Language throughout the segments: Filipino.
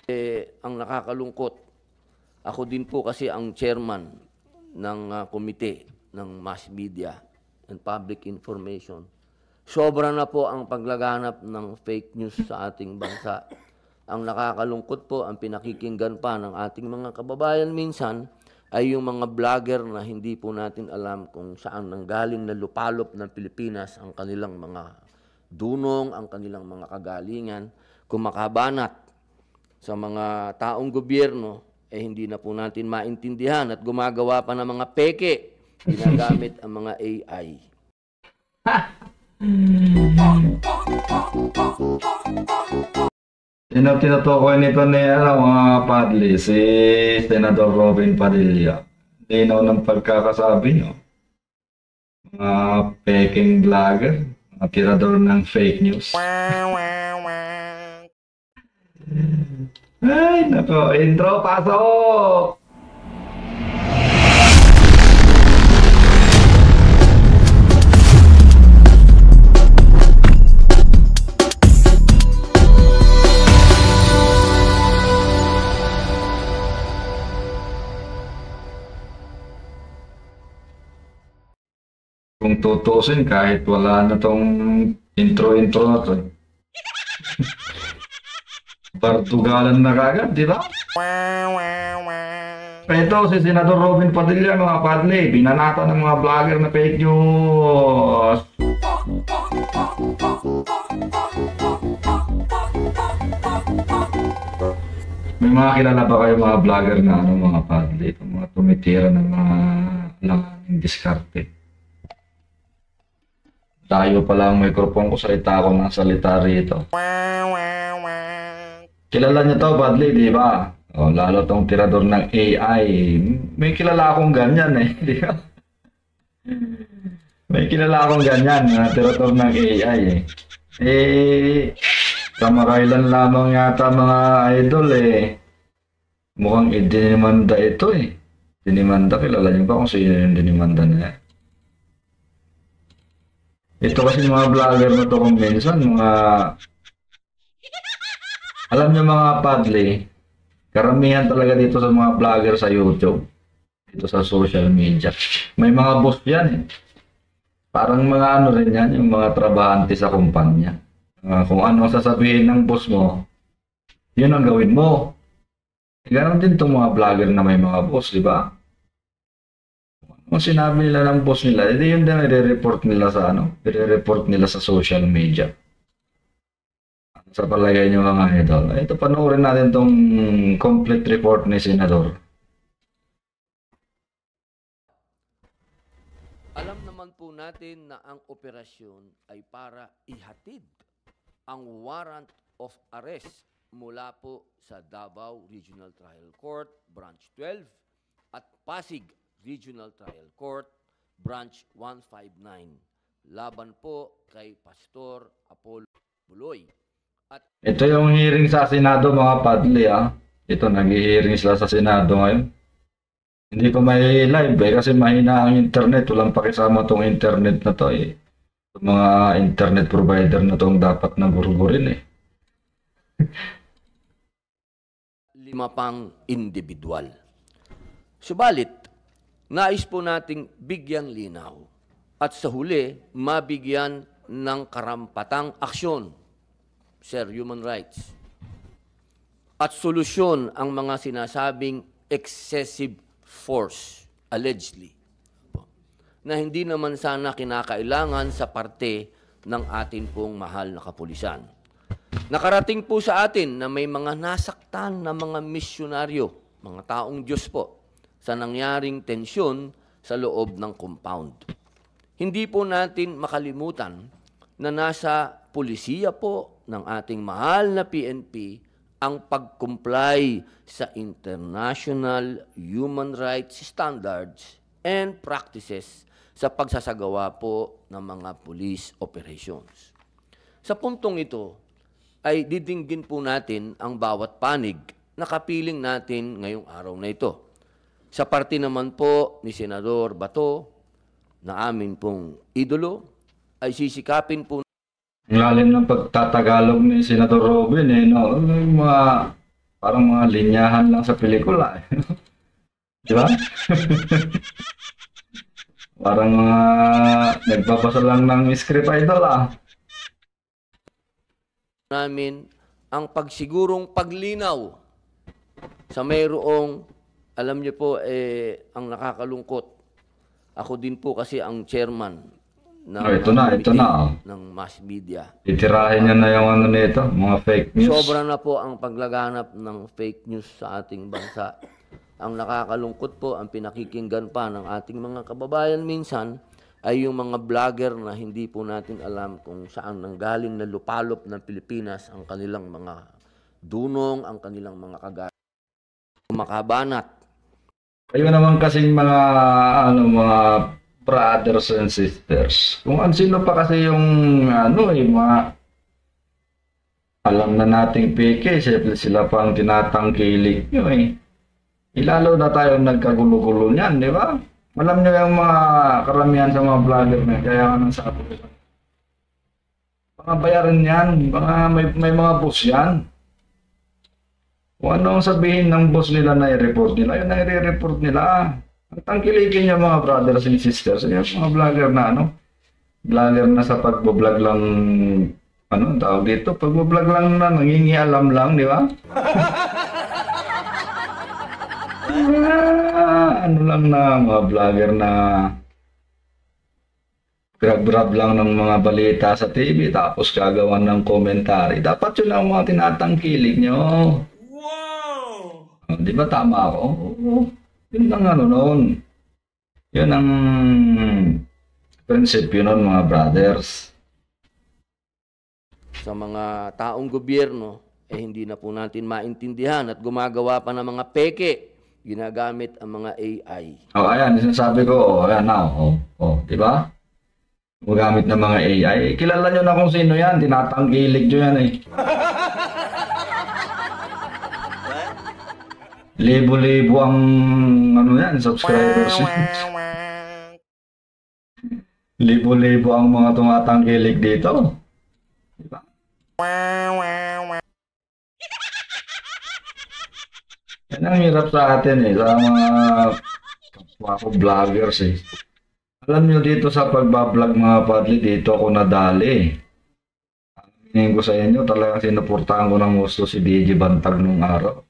Ang nakakalungkot, ako din po kasi ang chairman ng komite ng mass media and public information. Sobra na po ang paglaganap ng fake news sa ating bansa. Ang nakakalungkot po, ang pinakikinggan pa ng ating mga kababayan minsan ay yung mga vlogger na hindi po natin alam kung saan nanggaling na lupalop ng Pilipinas ang kanilang mga dunong, ang kanilang mga kagalingan, kumakabanat sa mga taong gobyerno, hindi na po natin maintindihan at gumagawa pa ng mga peke, ginagamit ang mga AI. Tinutukoy nito ni mga padli, si Senador Robin Padilla. Linaw ng pagkakasabi nyo. Mga peking vlogger, mga tirador ng fake news. Ay, nako, intro, pasok! Kung tutusin, kahit wala na tong intro-intro na to. Bartugalan na kagad, di ba? Ito, si Senador Robin Padilla, mga padli, binanata ng mga vlogger na fake news. May mga kilala ba kayo mga vlogger na mga padli? Mga tumitira ng mga langing diskarte. Tayo pala ang microphone ko, salita ako ng salita rito. Kilala niyo to, padli, di ba? O, lalo tong tirador ng AI. May kilala akong ganyan di ba? May kilala akong ganyan na tirador ng AI kamakailan lamang yata mga idol mukhang dinimanda ito Dinimanda, kilala niyo ba kung sino yung dinimanda niya? Ito kasi mga vlogger na to kung minsan, alam niyo mga padli, karamihan talaga dito sa mga vlogger sa YouTube, dito sa social media, may mga boss yan Parang mga ano rin yan, yung mga trabahante sa kumpanya. Kung ano sasabihin ng boss mo, yun ang gawin mo. Ganon din itong mga vlogger na may mga boss, di ba? Kung sinabi nila ng boss nila, edi yun din i-report nila sa i-report nila sa social media. Sa palagay nyo mga idol. Ito, panoorin natin itong complete report ni Senador. Alam naman po natin na ang operasyon ay para ihatid ang warrant of arrest mula po sa Davao Regional Trial Court, Branch 12 at Pasig Regional Trial Court, Branch 159. Laban po kay Pastor Apollo Buloy. Ito yung hearing sa Senado mga padli Ito, nag-hearing sila sa Senado ngayon. Hindi ko may live kasi mahina ang internet. Walang pakisama tong internet na to Mga internet provider na tong dapat na gurgurin 5 pang individual. Subalit, nais po nating bigyang linaw at sa huli, mabigyan ng karampatang aksyon, Sir Human Rights, at solusyon ang mga sinasabing excessive force, allegedly, na hindi naman sana kinakailangan sa parte ng atin pong mahal na kapulisan. Nakarating po sa atin na may mga nasaktan na mga misyonaryo, mga taong Diyos po, sa nangyaring tensyon sa loob ng compound. Hindi po natin makalimutan na nasa pulisiya po ng ating mahal na PNP ang pag-comply sa international human rights standards and practices sa pagsasagawa po ng mga police operations. Sa puntong ito, ay didinggin po natin ang bawat panig na kapiling natin ngayong araw na ito. Sa parte naman po ni Senador Bato, na amin pong idolo, ay sisikapin po. Ang lalim ng pagtatagalog ni Senador Robin Mga Parang mga linyahan lang sa pelikula. Di ba? Parang mga nagbabasa lang ng script idol Namin ang pagsigurong paglinaw sa mayroong, alam niyo po, ang nakakalungkot. Ako din po kasi ang chairman ng ito na. ng mass media. Titirahin niya na yung ano nito, mga fake news. Sobra na po ang paglaganap ng fake news sa ating bansa. Ang nakakalungkot po, ang pinakikinggan pa ng ating mga kababayan minsan ay yung mga vlogger na hindi po natin alam kung saan nanggaling na lupalop ng Pilipinas ang kanilang mga dunong, ang kanilang mga makabanat. Kayo naman kasing mga mga brothers and sisters. Kung sino pa kasi yung mga alam na nating peke, sila pa ang tinatangkilik nyo Ilalo na tayo nagkagulo-gulo niyan, di ba? Alam nyo yung mga karamihan sa mga vlogger na kaya ka nang sabi ko. Mga bayaran yan, may mga boss yan. Kung ano ang sabihin ng boss nila na i-report nila, yun na i-report nila. Ang tangkilikin niya mga brothers and sisters, yung mga vlogger na vlogger na sa pagbablog lang, tawag dito, pagbablog lang na nangingialam lang, di ba? Lang na mga vlogger na grab lang ng mga balita sa TV tapos gagawan ng komentary. Dapat yun ang mga tinatangkilik nyo. Wow! Di ba tama ako? Yun ang noon. Yun ang prinsipyo nun mga brothers. Sa mga taong gobyerno, hindi na po natin maintindihan at gumagawa pa ng mga peke. Ginagamit ang mga AI. Ayan, sinasabi ko, ayan na, di ba? Gumagamit ng mga AI. Kilala nyo na kung sino yan, tinatanggilig nyo yan Libo-libo ang, subscribers. Libo-libo ang mga tumatanggilig dito. Di ba? Yan ang hirap sa atin sa mga kapwa ko vloggers Alam nyo dito sa pagbablog mga padli, dito ako nadali. Aminin ko sa inyo, talagang sinuportahan ko ng gusto si DJ Bantag nung araw.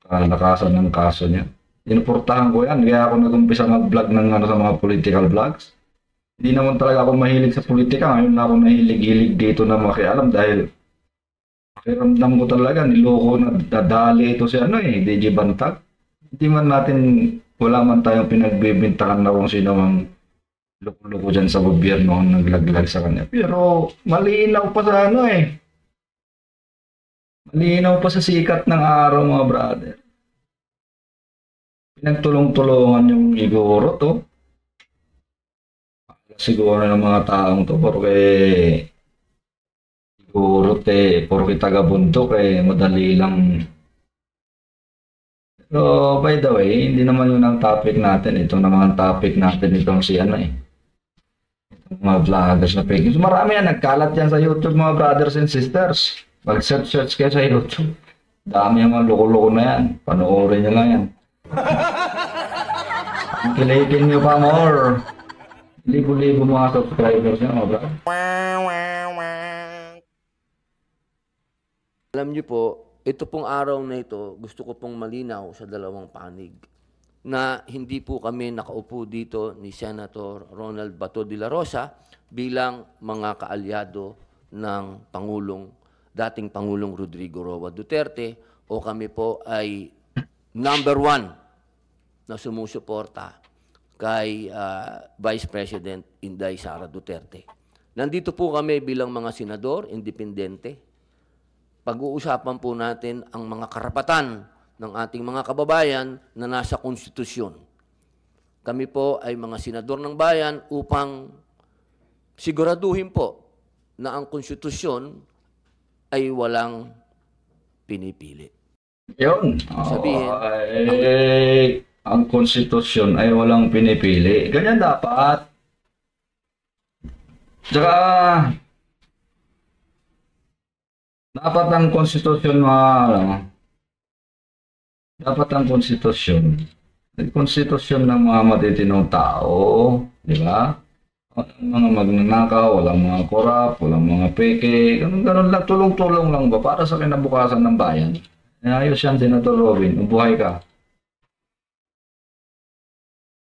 Kalakasan ng kaso niya. Sinuportahan ko yan, kaya ako nag-umpisa mag-vlog ng sa mga political vlogs. Hindi naman talaga ako mahilig sa politika, ngayon na ako nahilig-hilig dito na makialam dahil ramdam ko talaga, niloko na dadali ito si DJ Bantag. Hindi man natin, wala man tayong pinagbibintakan na kung sino ang loko-loko dyan sa gobyerno ang naglaglag sa kanya. Pero malinaw pa sa malinaw pa sa sikat ng araw mga brother. Pinagtulong-tulungan yung iguro to. Siguro ng mga taong to, porque siguro puro taga-bundok madali lang. So, by the way, hindi naman yun ang topic natin. Ito naman ang topic natin itong si Itong mga vloggers na fake. So, marami yan. Nagkalat yan sa YouTube mga brothers and sisters. Mag-search kayo sa YouTube. Dami yung mga loko-loko na yan. Panoorin nyo lang yan. Kilikin nyo pa more. Libo-libo mga subscribers nyo mga brothers. Alam niyo po, ito pong araw na ito, gusto ko pong malinaw sa dalawang panig na hindi po kami nakaupo dito ni Senator Ronald Bato de la Rosa bilang mga kaalyado ng dating Pangulong Rodrigo Roa Duterte o kami po ay number 1 na sumusuporta kay Vice President Inday Sara Duterte. Nandito po kami bilang mga senador, independente. Pag-uusapan po natin ang mga karapatan ng ating mga kababayan na nasa konstitusyon. Kami po ay mga senador ng bayan upang siguraduhin po na ang konstitusyon ay walang pinipili. Yun. Sabihin, ang konstitusyon ay walang pinipili. Ganyan dapat. Tsaka, dapat ang konstitusyon Dapat ang konstitusyon ng mga matitinong tao, di ba? Walang mga magnanakaw, walang mga korap, walang mga peke, ganun lang, tulong-tulong lang ba para sa kinabukasan ng bayan. Ayos yan, Senator Robin, ubuhay ka.